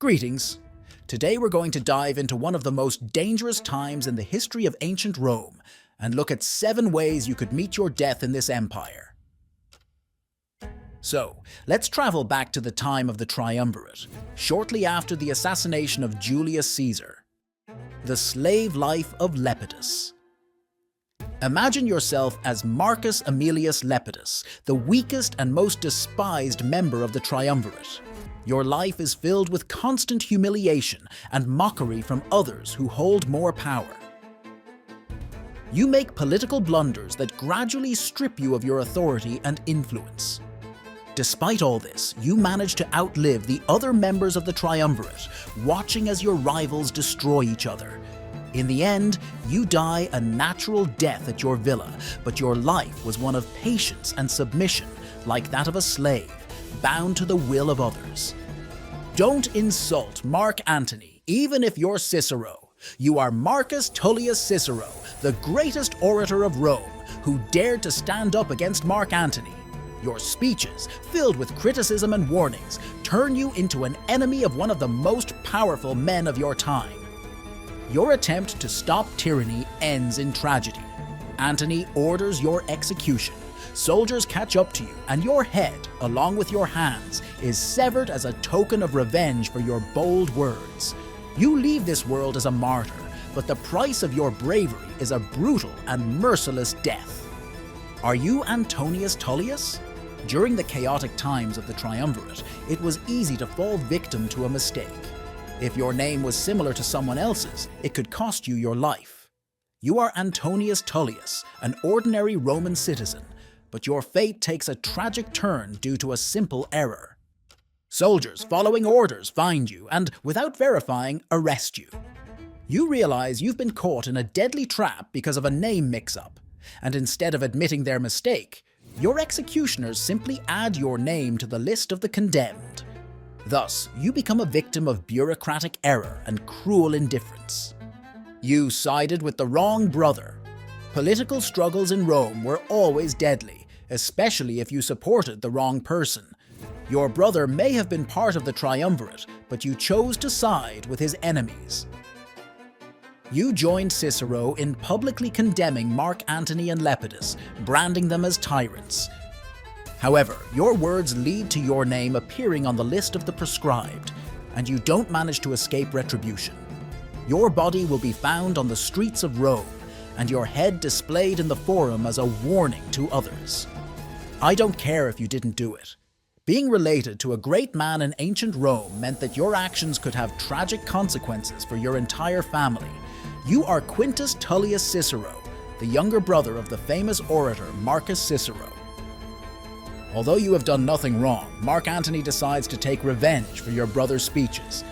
Greetings! Today we're going to dive into one of the most dangerous times in the history of ancient Rome and look at 7 ways you could meet your death in this empire. So, let's travel back to the time of the Triumvirate, shortly after the assassination of Julius Caesar. The slave life of Lepidus. Imagine yourself as Marcus Aemilius Lepidus, the weakest and most despised member of the Triumvirate. Your life is filled with constant humiliation and mockery from others who hold more power. You make political blunders that gradually strip you of your authority and influence. Despite all this, you manage to outlive the other members of the Triumvirate, watching as your rivals destroy each other. In the end, you die a natural death at your villa, but your life was one of patience and submission, like that of a slave, bound to the will of others. Don't insult Mark Antony, even if you're Cicero. You are Marcus Tullius Cicero, the greatest orator of Rome, who dared to stand up against Mark Antony. Your speeches, filled with criticism and warnings, turn you into an enemy of one of the most powerful men of your time. Your attempt to stop tyranny ends in tragedy. Antony orders your execution. Soldiers catch up to you, and your head, along with your hands, is severed as a token of revenge for your bold words. You leave this world as a martyr, but the price of your bravery is a brutal and merciless death. Are you Antonius Tullius? During the chaotic times of the Triumvirate, it was easy to fall victim to a mistake. If your name was similar to someone else's, it could cost you your life. You are Antonius Tullius, an ordinary Roman citizen, but your fate takes a tragic turn due to a simple error. Soldiers following orders find you and, without verifying, arrest you. You realize you've been caught in a deadly trap because of a name mix-up, and instead of admitting their mistake, your executioners simply add your name to the list of the condemned. Thus, you become a victim of bureaucratic error and cruel indifference. You sided with the wrong brother. Political struggles in Rome were always deadly, especially if you supported the wrong person. Your brother may have been part of the Triumvirate, but you chose to side with his enemies. You joined Cicero in publicly condemning Mark Antony and Lepidus, branding them as tyrants. However, your words lead to your name appearing on the list of the proscribed, and you don't manage to escape retribution. Your body will be found on the streets of Rome, and your head displayed in the forum as a warning to others. I don't care if you didn't do it. Being related to a great man in ancient Rome meant that your actions could have tragic consequences for your entire family. You are Quintus Tullius Cicero, the younger brother of the famous orator Marcus Cicero. Although you have done nothing wrong, Mark Antony decides to take revenge for your brother's speeches.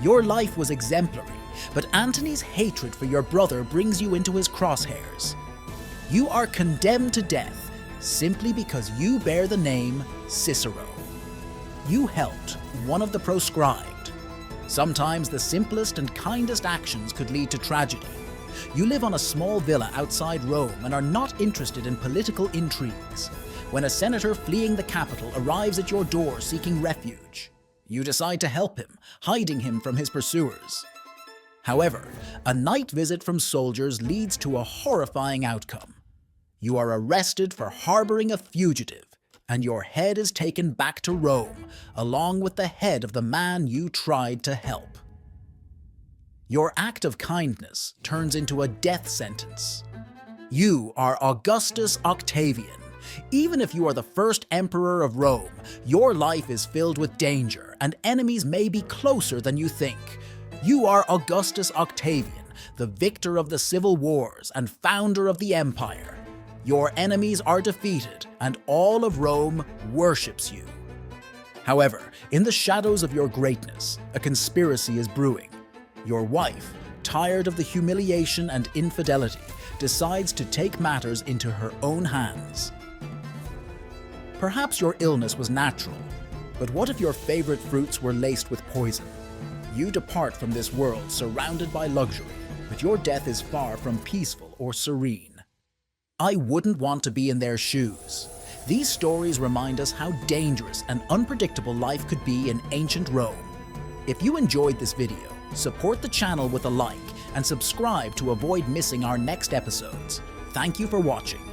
Your life was exemplary, but Antony's hatred for your brother brings you into his crosshairs. You are condemned to death simply because you bear the name Cicero. You helped one of the proscribed. Sometimes the simplest and kindest actions could lead to tragedy. You live on a small villa outside Rome and are not interested in political intrigues. When a senator fleeing the capital arrives at your door seeking refuge, you decide to help him, hiding him from his pursuers. However, a night visit from soldiers leads to a horrifying outcome. You are arrested for harboring a fugitive, and your head is taken back to Rome, along with the head of the man you tried to help. Your act of kindness turns into a death sentence. You are Augustus Octavian. Even if you are the first emperor of Rome, your life is filled with danger, and enemies may be closer than you think. You are Augustus Octavian, the victor of the civil wars and founder of the empire. Your enemies are defeated, and all of Rome worships you. However, in the shadows of your greatness, a conspiracy is brewing. Your wife, tired of the humiliation and infidelity, decides to take matters into her own hands. Perhaps your illness was natural, but what if your favorite fruits were laced with poison? You depart from this world surrounded by luxury, but your death is far from peaceful or serene. I wouldn't want to be in their shoes. These stories remind us how dangerous and unpredictable life could be in ancient Rome. If you enjoyed this video, support the channel with a like and subscribe to avoid missing our next episodes. Thank you for watching.